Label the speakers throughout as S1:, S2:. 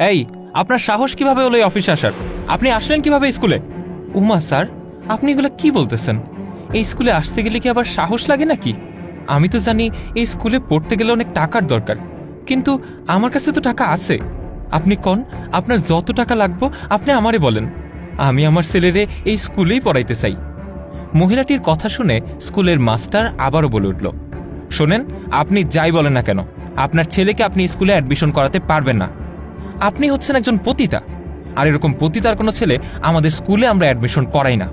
S1: এই, আপনার সাহস কিভাবে হলো এই অফিসে আসার? আপনি আসলেন কিভাবে স্কুলে? উমা স্যার, আপনি এগুলো কি বলতেছেন? এই স্কুলে আসতে গেলে কি আবার সাহস লাগে নাকি? আমি তো জানি এই স্কুলে পড়তে গেলে অনেক টাকার দরকার, কিন্তু আমার কাছে তো টাকা আছে। আপনি কোন, আপনার যত টাকা লাগবে আপনি আমারে বলেন, আমি আমার ছেলেরে এই স্কুলেই পড়াইতে চাই। মহিলাটির কথা শুনে স্কুলের মাস্টার আবারও বলে উঠল, শোনেন, আপনি যাই বলেন না কেন, আপনার ছেলেকে আপনি স্কুলে অ্যাডমিশন করাতে পারবেন না। আপনি হচ্ছেন একজন পতিতা, আর এরকম পতিতার কোনো ছেলে আমাদের স্কুলে আমরা অ্যাডমিশন করাই না।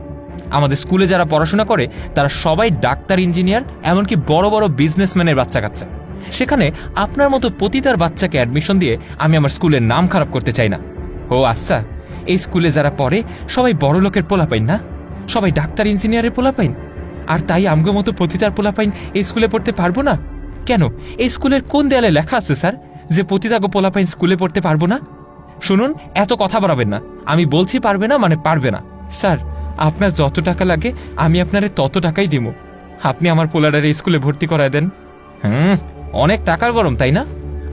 S1: আমাদের স্কুলে যারা পড়াশোনা করে তারা সবাই ডাক্তার, ইঞ্জিনিয়ার, এমনকি বড় বড় বিজনেসম্যানের বাচ্চা কাচ্চা। সেখানে আপনার মতো পতিতার বাচ্চাকে অ্যাডমিশন দিয়ে আমি আমার স্কুলের নাম খারাপ করতে চাই না। ও আচ্ছা, এই স্কুলে যারা পড়ে সবাই বড় লোকের পোলাপাইন না, সবাই ডাক্তার, ইঞ্জিনিয়ারের পোলাপাইন, আর তাই আমগো মতো পতিতার পোলাপাইন এই স্কুলে পড়তে পারবো না? কেন, এই স্কুলের কোন দেয়ালে লেখা আছে স্যার যে পতিতাগো পোলাপাইন স্কুলে পড়তে পারবো না? শুনুন, এত কথা বাড়াবেন না। আমি বলছি পারবে না মানে পারবে না। স্যার, আপনার যত টাকা লাগে আমি আপনারে তত টাকাই দিব। আপনি আমার পোলাডারে স্কুলে ভর্তি করায় দেন। অনেক টাকার গরম, তাই না?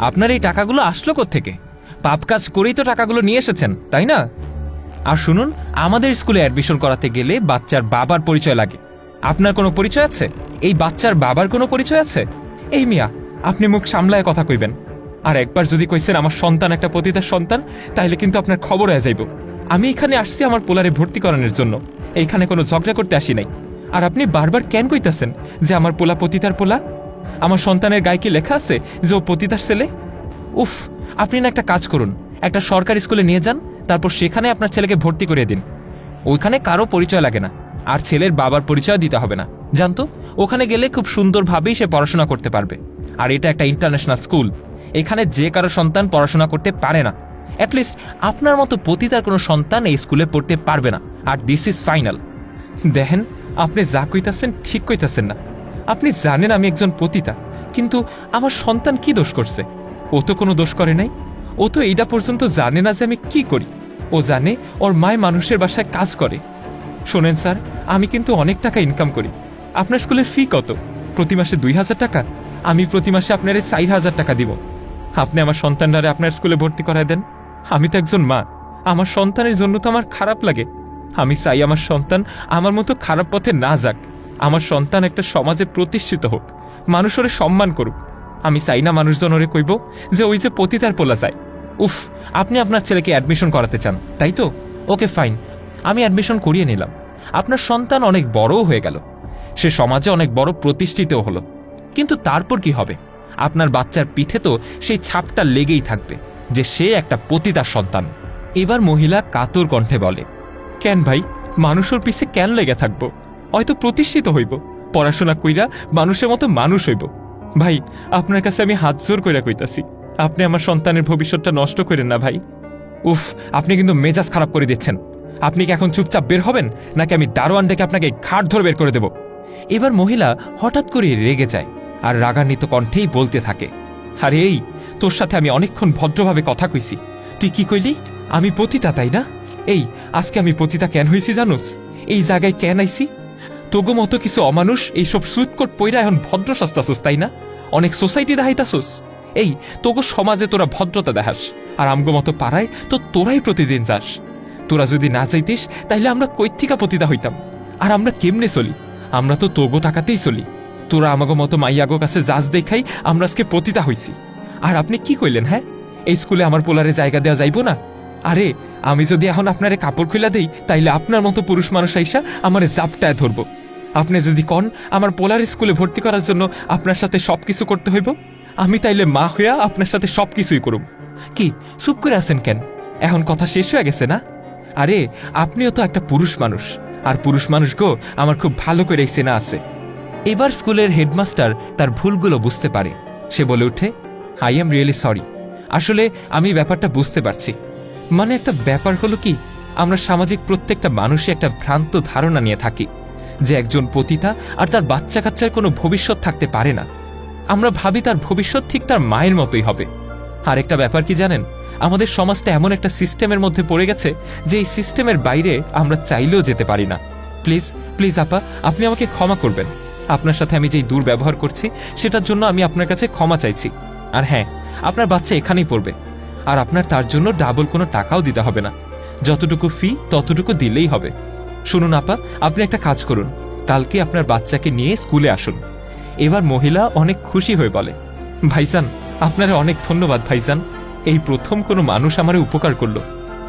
S1: আপনার এই টাকাগুলো আসলো কোত্থেকে? পাপ কাজ করেই তো টাকাগুলো নিয়ে এসেছেন, তাই না? আর শুনুন, আমাদের স্কুলে অ্যাডমিশন করাতে গেলে বাচ্চার বাবার পরিচয় লাগে। আপনার কোনো পরিচয় আছে? এই বাচ্চার বাবার কোনো পরিচয় আছে? এই মিয়া, আপনি মুখ সামলায় কথা কইবেন। আর একবার যদি কইছেন আমার সন্তান একটা পতিতার সন্তান, তাহলে কিন্তু আপনার খবর হয়ে যাইব। আমি এখানে আসছি আমার পোলারে ভর্তি করানোর জন্য, এইখানে কোনো ঝগড়া করতে আসি নাই। আর আপনি বারবার কেন কইতাছেন যে আমার পোলা পতিতার পোলা? আমার সন্তানের গায়ে কি লেখা আছে যে ও পতিতার ছেলে? উফ, আপনি না একটা কাজ করুন, একটা সরকারি স্কুলে নিয়ে যান, তারপর সেখানে আপনার ছেলেকে ভর্তি করিয়ে দিন। ওইখানে কারো পরিচয় লাগে না, আর ছেলের বাবার পরিচয় দিতে হবে না, জানতো? ওখানে গেলে খুব সুন্দরভাবেই সে পড়াশোনা করতে পারবে। আর এটা একটা ইন্টারন্যাশনাল স্কুল, এখানে যে কারো সন্তান পড়াশোনা করতে পারে না। অ্যাটলিস্ট আপনার মতো পতিতার কোনো সন্তান এই স্কুলে পড়তে পারবে না। আর দিস ইজ ফাইনাল। দেখেন, আপনি যা কইতাছেন ঠিক কইতাছেন না। আপনি জানেন আমি একজন পতিতা, কিন্তু আমার সন্তান কি দোষ করছে? ও তো কোনো দোষ করে নাই। ও তো এইটা পর্যন্ত জানে না যে আমি কি করি। ও জানে ওর মায় মানুষের বাসায় কাজ করে। শোনেন স্যার, আমি কিন্তু অনেক টাকা ইনকাম করি। আপনার স্কুলের ফি কত? প্রতি মাসে 2,000 টাকা। আমি প্রতি মাসে আপনার 4,000 টাকা দিব। আপনি আমার সন্তানরা আপনার স্কুলে ভর্তি করায় দেন। আমি তো একজন মা, আমার সন্তানের জন্য তো আমার খারাপ লাগে। আমি চাই আমার সন্তান আমার মতো খারাপ পথে না যাক। আমার সন্তান একটা সমাজে প্রতিষ্ঠিত হোক, মানুষ ওরে সম্মান করুক। আমি চাই না মানুষজন ওরে কইব যে ওই যে পতিতার পোলা যায়। উফ, আপনি আপনার ছেলেকে অ্যাডমিশন করাতে চান, তাই তো? ওকে ফাইন, আমি অ্যাডমিশন করিয়ে নিলাম। আপনার সন্তান অনেক বড়ও হয়ে গেল, সে সমাজে অনেক বড় প্রতিষ্ঠিতও হলো। কিন্তু তারপর কি হবে? আপনার বাচ্চার পিঠে তো সেই ছাপটা লেগেই থাকবে যে সে একটা পতিতার সন্তান। এবার মহিলা কাতর কণ্ঠে বলে, কেন ভাই, মানুষের পিছে কেন লেগে থাকবো? হয়তো প্রতিষ্ঠিত হইব, পড়াশোনা কইরা মানুষের মতো মানুষ হইব। ভাই, আপনার কাছে আমি হাত জোর কইরা কইতাছি, আপনি আমার সন্তানের ভবিষ্যৎটা নষ্ট করেন না ভাই। উফ, আপনি কিন্তু মেজাজ খারাপ করে দিচ্ছেন। আপনি কি এখন চুপচাপ বের হবেন, নাকি আমি দারোয়ান ডেকে আপনাকে ঘাট ধরে বের করে দেব? এবার মহিলা হঠাৎ করে রেগে যায় আর রাগান্বিত কণ্ঠেই বলতে থাকে, আরে এই, তোর সাথে আমি অনেকক্ষণ ভদ্রভাবে কথা কইছি, তুই কি কইলি? আমি পতিতা, তাই না? এই, আজকে আমি পতিতা কেন হয়েছি জানোস? এই জায়গায় কেন আইছি? তোগো মতো কিছু অমানুষ এইসব সুইটকোট পইরা এখন ভদ্র সস্তাছোস, তাই না? অনেক সোসাইটি দেখাইতাছোস। এই, তোগো সমাজে তোরা ভদ্রতা দেখাস, আর আমগো মতো পাড়ায় তো তোরাই প্রতিদিন যাস। তোরা যদি না যাইতিস তাইলে আমরা কৈথিকা পতিতা হইতাম। আর আমরা কেমনে চলি? আমরা তো তোগো টাকাতেই চলি। তোরা আমাগো মতো মাইয়াগো কাছে যাস দেখাই আমরা আজকে পতিতা হইছি। আর আপনি কি কইলেন? হ্যাঁ, এই স্কুলে আমার পোলারে জায়গা দেওয়া যাইব না? আরে, আমি যদি এখন আপনারে কাপড় খুলে দেই, তাইলে আপনার মতো পুরুষ মানুষ আইসা আমারে জাপটায় ধরব। আপনি যদি কন আমার পোলার স্কুলে ভর্তি করার জন্য আপনার সাথে সবকিছু করতে হইব, আমি তাইলে মা হইয়া আপনার সাথে সবকিছুই করুম। কি চুপ করে আছেন কেন? এখন কথা শেষ হয়ে গেছে না? আরে, আপনিও তো একটা পুরুষ মানুষ, আর পুরুষ মানুষ গো আমার খুব ভালো করে চেনা আছে। এবার স্কুলের হেডমাস্টার তার ভুলগুলো বুঝতে পারে। সে বলে ওঠে, আই এম রিয়েলি সরি। আসলে আমি ব্যাপারটা বুঝতে পারছি। মানে একটা ব্যাপার হলো কি, আমরা সামাজিক প্রত্যেকটা মানুষই একটা ভ্রান্ত ধারণা নিয়ে থাকি যে একজন পতিতা আর তার বাচ্চা কাচ্চার কোনো ভবিষ্যৎ থাকতে পারে না। আমরা ভাবি তার ভবিষ্যৎ ঠিক তার মায়ের মতোই হবে। আর একটা ব্যাপার কি জানেন, আমাদের সমাজটা এমন একটা সিস্টেমের মধ্যে পড়ে গেছে যে এই সিস্টেমের বাইরে আমরা চাইলেও যেতে পারি না। প্লিজ প্লিজ আপা, আপনি আমাকে ক্ষমা করবেন। আপনার সাথে আমি যেই দুর্ব্যবহার করছি সেটার জন্য আমি আপনার কাছে ক্ষমা চাইছি। আর হ্যাঁ, আপনার বাচ্চা এখানেই পড়বে। আর আপনার তার জন্য ডাবল কোনো টাকাও দিতে হবে না, যতটুকু ফি ততটুকু দিলেই হবে। শুনুন আপা, আপনি একটা কাজ করুন, কালকে আপনার বাচ্চাকে নিয়ে স্কুলে আসুন। এবার মহিলা অনেক খুশি হয়ে বলে, ভাইজান আপনার অনেক ধন্যবাদ ভাইজান, এই প্রথম কোনো মানুষ আমারে উপকার করলো।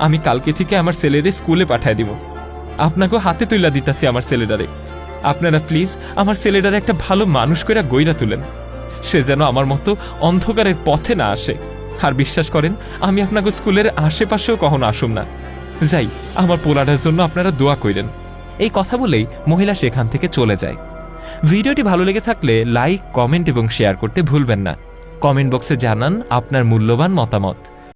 S1: আমি কালকে থেকে আমার ছেলেরে স্কুলে পাঠায় দিব। আপনাকেও হাতে তুইলা দিতাছি আমার ছেলেটারে। আপনারা প্লিজ আমার ছেলেটারে একটা ভালো মানুষ কইরা গইরা তুলেন, সে যেন আমার মতো অন্ধকারের পথে না আসে। আর বিশ্বাস করেন, আমি আপনাকে স্কুলের আশেপাশেও কখনো আসুম না। যাই, আমার পোলাটার জন্য আপনারা দোয়া কইরেন। এই কথা বলেই মহিলা সেখান থেকে চলে যায়। ভিডিওটি ভালো লেগে থাকলে লাইক, কমেন্ট এবং শেয়ার করতে ভুলবেন না। কমেন্ট বক্সে জানান আপনার মূল্যবান মতামত।